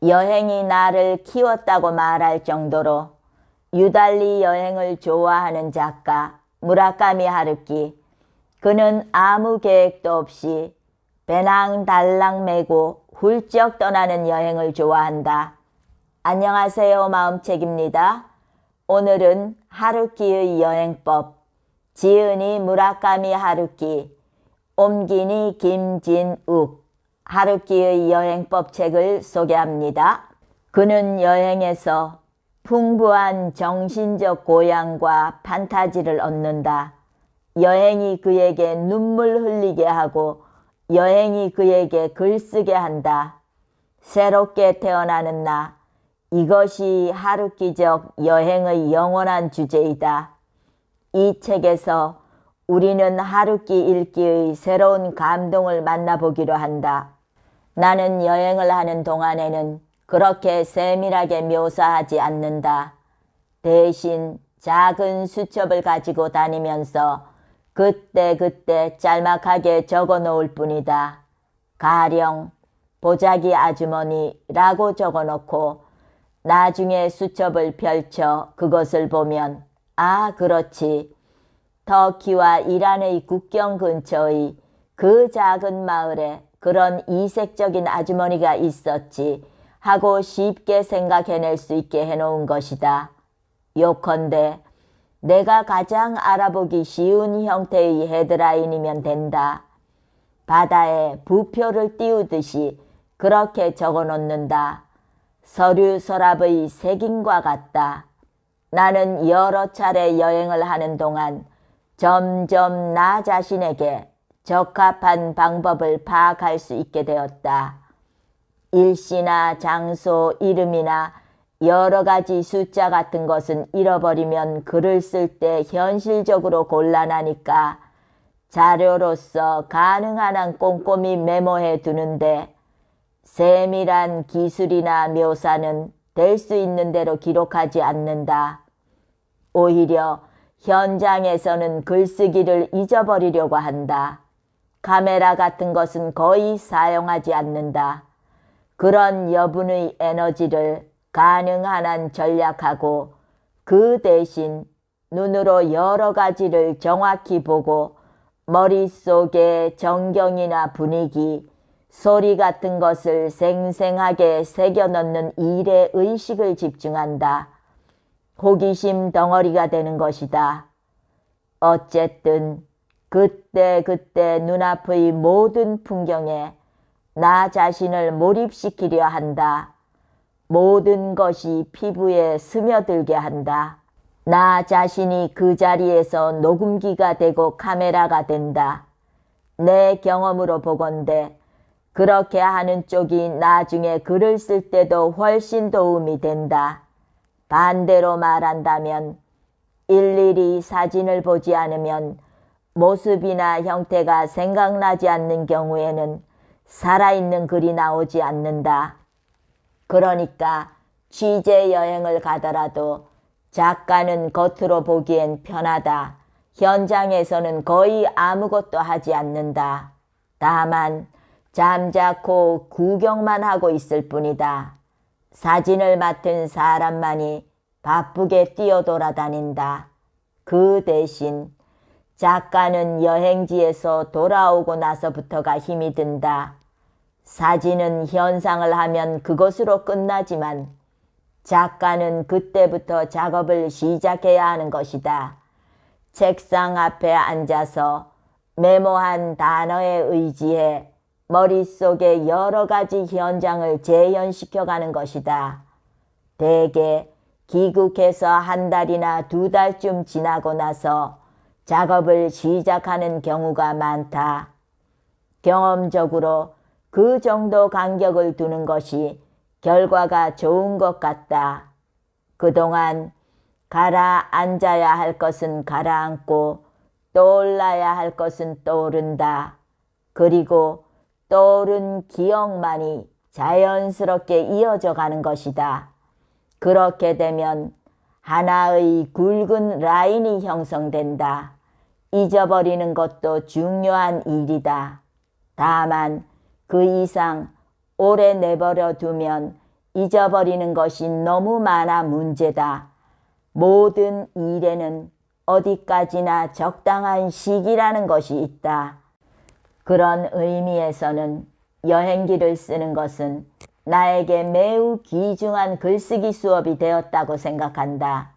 여행이 나를 키웠다고 말할 정도로 유달리 여행을 좋아하는 작가 무라카미 하루키. 그는 아무 계획도 없이 배낭달랑 메고 훌쩍 떠나는 여행을 좋아한다. 안녕하세요, 마음책입니다. 오늘은 하루키의 여행법, 지은이 무라카미 하루키, 옮기니 김진욱, 하루키의 여행법 책을 소개합니다. 그는 여행에서 풍부한 정신적 고향과 판타지를 얻는다. 여행이 그에게 눈물 흘리게 하고 여행이 그에게 글쓰게 한다. 새롭게 태어나는 나, 이것이 하루키적 여행의 영원한 주제이다. 이 책에서 우리는 하루키 읽기의 새로운 감동을 만나보기로 한다. 나는 여행을 하는 동안에는 그렇게 세밀하게 묘사하지 않는다. 대신 작은 수첩을 가지고 다니면서 그때그때 짤막하게 적어 놓을 뿐이다. 가령 보자기 아주머니라고 적어 놓고 나중에 수첩을 펼쳐 그것을 보면 아, 그렇지. 터키와 이란의 국경 근처의 그 작은 마을에 그런 이색적인 아주머니가 있었지 하고 쉽게 생각해낼 수 있게 해놓은 것이다. 요컨대 내가 가장 알아보기 쉬운 형태의 헤드라인이면 된다. 바다에 부표를 띄우듯이 그렇게 적어놓는다. 서류 서랍의 색인과 같다. 나는 여러 차례 여행을 하는 동안 점점 나 자신에게 적합한 방법을 파악할 수 있게 되었다. 일시나 장소, 이름이나 여러 가지 숫자 같은 것은 잃어버리면 글을 쓸 때 현실적으로 곤란하니까 자료로서 가능한 한 꼼꼼히 메모해 두는데 세밀한 기술이나 묘사는 될 수 있는 대로 기록하지 않는다. 오히려 현장에서는 글쓰기를 잊어버리려고 한다. 카메라 같은 것은 거의 사용하지 않는다. 그런 여분의 에너지를 가능한 한 전략하고 그 대신 눈으로 여러 가지를 정확히 보고 머릿속에 정경이나 분위기, 소리 같은 것을 생생하게 새겨넣는 일에 의식을 집중한다. 호기심 덩어리가 되는 것이다. 어쨌든 그때 눈앞의 모든 풍경에 나 자신을 몰입시키려 한다. 모든 것이 피부에 스며들게 한다. 나 자신이 그 자리에서 녹음기가 되고 카메라가 된다. 내 경험으로 보건대 그렇게 하는 쪽이 나중에 글을 쓸 때도 훨씬 도움이 된다. 반대로 말한다면 일일이 사진을 보지 않으면 모습이나 형태가 생각나지 않는 경우에는 살아있는 글이 나오지 않는다. 그러니까 취재 여행을 가더라도 작가는 겉으로 보기엔 편하다. 현장에서는 거의 아무것도 하지 않는다. 다만 잠자코 구경만 하고 있을 뿐이다. 사진을 맡은 사람만이 바쁘게 뛰어돌아다닌다. 그 대신 작가는 여행지에서 돌아오고 나서부터가 힘이 든다. 사진은 현상을 하면 그것으로 끝나지만 작가는 그때부터 작업을 시작해야 하는 것이다. 책상 앞에 앉아서 메모한 단어에 의지해 머릿속에 여러 가지 현장을 재현시켜가는 것이다. 대개 귀국해서 한 달이나 두 달쯤 지나고 나서 작업을 시작하는 경우가 많다. 경험적으로 그 정도 간격을 두는 것이 결과가 좋은 것 같다. 그동안 가라앉아야 할 것은 가라앉고 떠올라야 할 것은 떠오른다. 그리고 떠오른 기억만이 자연스럽게 이어져 가는 것이다. 그렇게 되면 하나의 굵은 라인이 형성된다. 잊어버리는 것도 중요한 일이다. 다만 그 이상 오래 내버려 두면 잊어버리는 것이 너무 많아 문제다. 모든 일에는 어디까지나 적당한 시기라는 것이 있다. 그런 의미에서는 여행기를 쓰는 것은 나에게 매우 귀중한 글쓰기 수업이 되었다고 생각한다.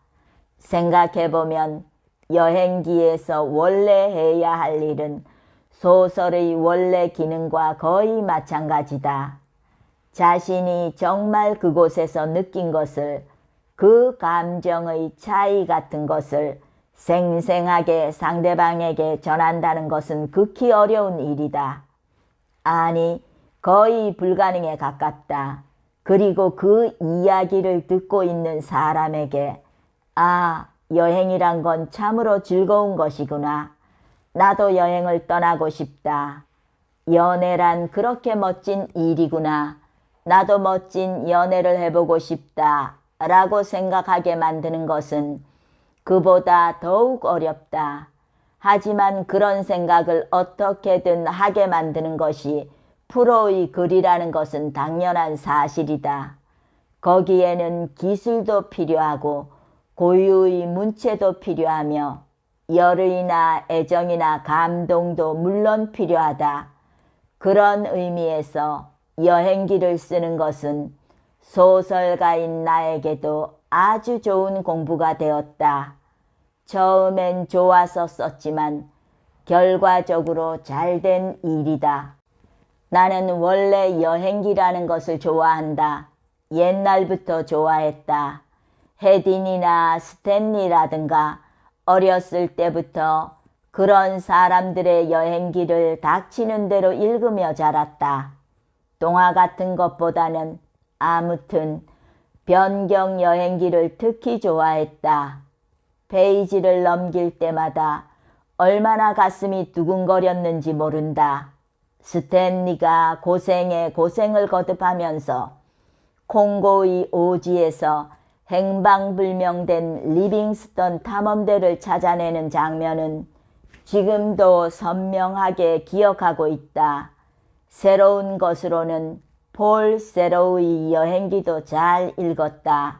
생각해보면 여행기에서 원래 해야 할 일은 소설의 원래 기능과 거의 마찬가지다. 자신이 정말 그곳에서 느낀 것을, 그 감정의 차이 같은 것을 생생하게 상대방에게 전한다는 것은 극히 어려운 일이다. 아니, 거의 불가능에 가깝다. 그리고 그 이야기를 듣고 있는 사람에게 아, 여행이란 건 참으로 즐거운 것이구나. 나도 여행을 떠나고 싶다. 연애란 그렇게 멋진 일이구나. 나도 멋진 연애를 해보고 싶다. 라고 생각하게 만드는 것은 그보다 더욱 어렵다. 하지만 그런 생각을 어떻게든 하게 만드는 것이 프로의 글이라는 것은 당연한 사실이다. 거기에는 기술도 필요하고 고유의 문체도 필요하며 열의나 애정이나 감동도 물론 필요하다. 그런 의미에서 여행기를 쓰는 것은 소설가인 나에게도 아주 좋은 공부가 되었다. 처음엔 좋아서 썼지만 결과적으로 잘된 일이다. 나는 원래 여행기라는 것을 좋아한다. 옛날부터 좋아했다. 헤딘이나 스탠리라든가 어렸을 때부터 그런 사람들의 여행기를 닥치는 대로 읽으며 자랐다. 동화 같은 것보다는 아무튼 변경 여행기를 특히 좋아했다. 페이지를 넘길 때마다 얼마나 가슴이 두근거렸는지 모른다. 스탠리가 고생에 고생을 거듭하면서 콩고의 오지에서 행방불명된 리빙스턴 탐험대를 찾아내는 장면은 지금도 선명하게 기억하고 있다. 새로운 것으로는 폴 세로우의 여행기도 잘 읽었다.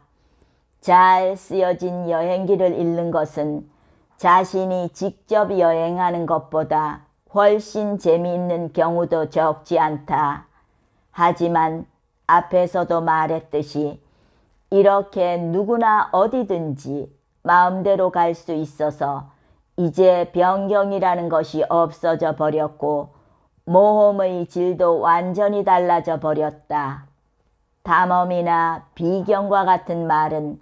잘 쓰여진 여행기를 읽는 것은 자신이 직접 여행하는 것보다 훨씬 재미있는 경우도 적지 않다. 하지만 앞에서도 말했듯이 이렇게 누구나 어디든지 마음대로 갈 수 있어서 이제 변경이라는 것이 없어져 버렸고 모험의 질도 완전히 달라져 버렸다. 탐험이나 비경과 같은 말은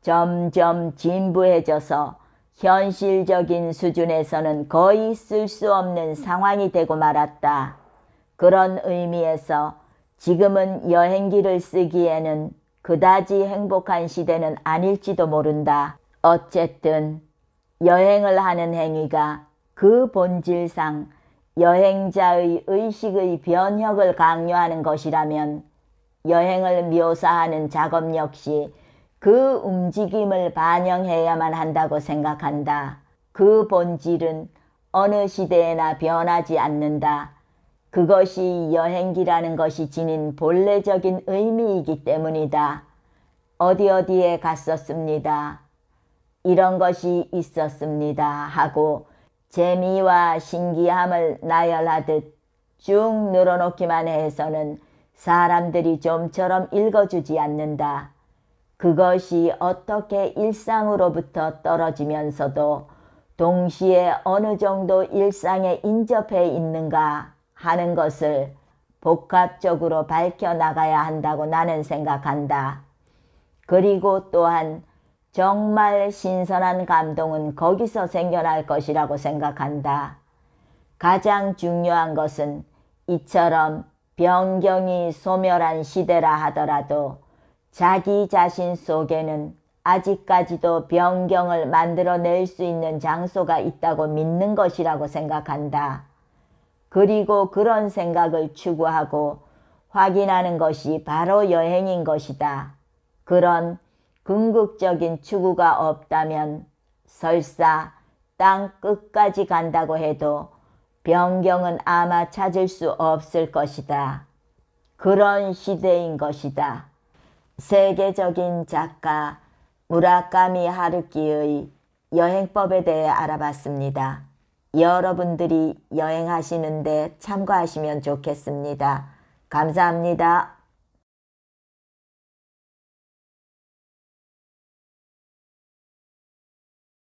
점점 진부해져서 현실적인 수준에서는 거의 쓸 수 없는 상황이 되고 말았다. 그런 의미에서 지금은 여행기를 쓰기에는 그다지 행복한 시대는 아닐지도 모른다. 어쨌든 여행을 하는 행위가 그 본질상 여행자의 의식의 변혁을 강요하는 것이라면 여행을 묘사하는 작업 역시 그 움직임을 반영해야만 한다고 생각한다. 그 본질은 어느 시대에나 변하지 않는다. 그것이 여행기라는 것이 지닌 본래적인 의미이기 때문이다. 어디에 갔었습니다. 이런 것이 있었습니다 하고 재미와 신기함을 나열하듯 쭉 늘어놓기만 해서는 사람들이 좀처럼 읽어주지 않는다. 그것이 어떻게 일상으로부터 떨어지면서도 동시에 어느 정도 일상에 인접해 있는가 하는 것을 복합적으로 밝혀나가야 한다고 나는 생각한다. 그리고 또한 정말 신선한 감동은 거기서 생겨날 것이라고 생각한다. 가장 중요한 것은 이처럼 변경이 소멸한 시대라 하더라도 자기 자신 속에는 아직까지도 변경을 만들어낼 수 있는 장소가 있다고 믿는 것이라고 생각한다. 그리고 그런 생각을 추구하고 확인하는 것이 바로 여행인 것이다. 그런 궁극적인 추구가 없다면 설사 땅 끝까지 간다고 해도 변경은 아마 찾을 수 없을 것이다. 그런 시대인 것이다. 세계적인 작가 무라카미 하루키의 여행법에 대해 알아봤습니다. 여러분들이 여행하시는데 참고하시면 좋겠습니다. 감사합니다.